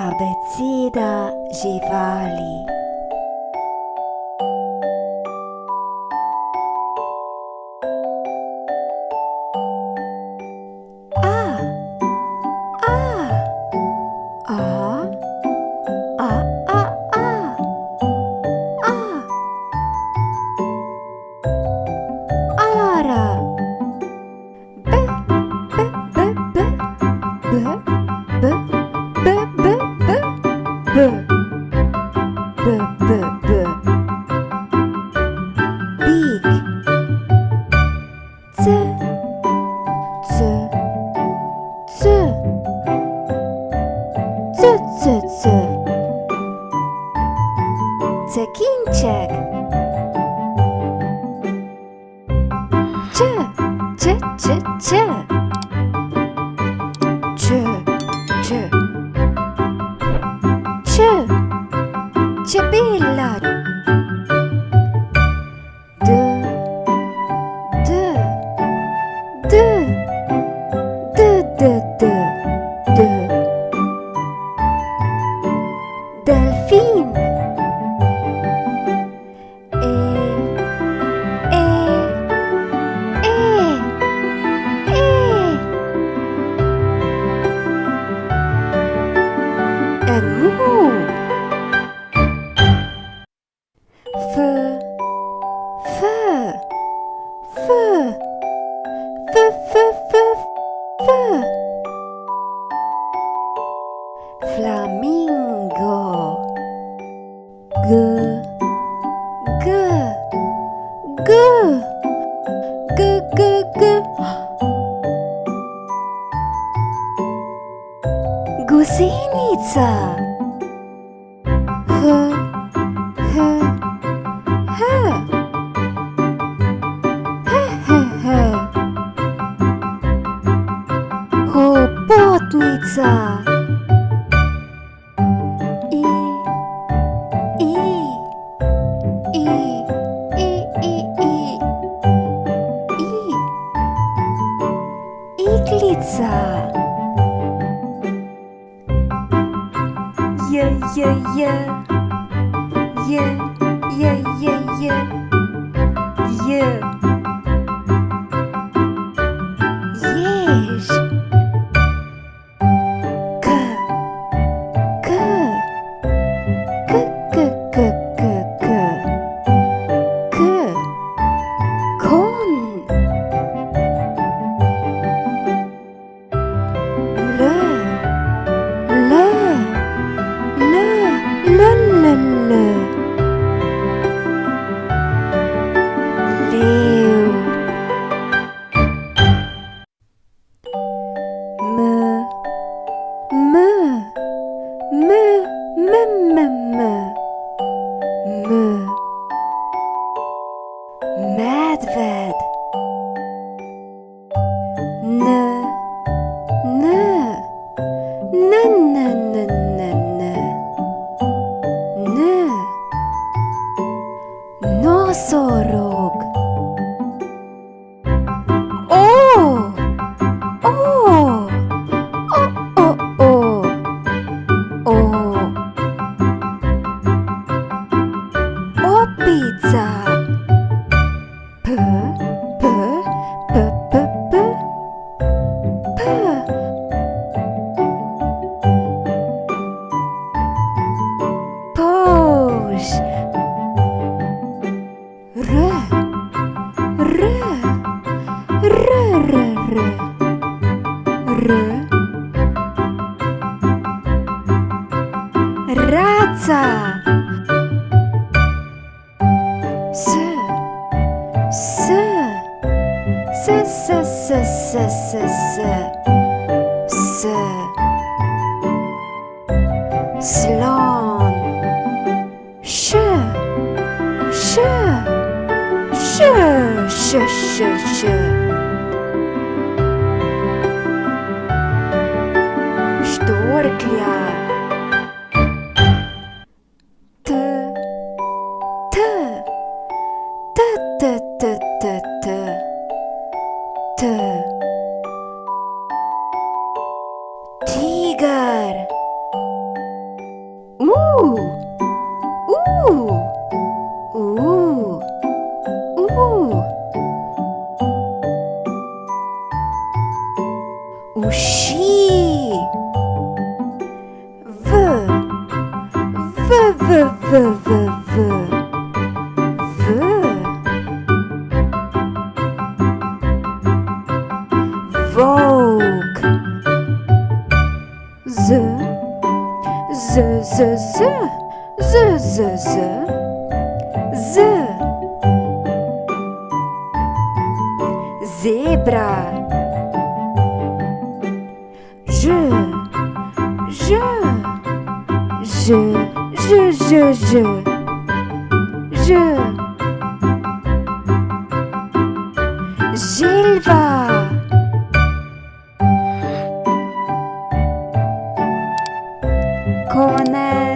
Abeceda živali. A, a, a, a, a, a, a. Ara. B, b, b, b, b, b, b, b, b, b, b, b, b. Big. C, c, c, c, c, c. Citronček. Č, č, č, č. Č, č. Č, čebela. D, d, d, d, d, d, d. Delfin. E, e, e, e. Emu. F, f, f, f, f, f, f. Flamingo. G, g, g, g, g, g. Gusenica. H, h, h, h, h, h. Hobotnica. I, i, i, i, i, i, i. Iglica. J, j, j, j, j, j, j, j. Jež. K, k, k, k, k, k, k, k. Kon. L, l, l, l, l, l. Lev. M, m, m, m, m, m, m. Medved. N, n, n, n, n, n, n, n. Nosorog. O, o, o, o, o, o. Opica. P, p, p, p, p, p. Poż. R, r, r, r, r, r. Raca. S, s, s, s, s, s, s, s, s. Slon. Š, š, š, š, š, š. Štorklja. T, t, t, t, t, t, t, t. Tiger. uši. V, v, v, v, v, v, v. Volk. Z, z, z, z, z, z, z, z. Zebra. Ž, ž, ž, ž, ž, ž, ž. Želva. Konec.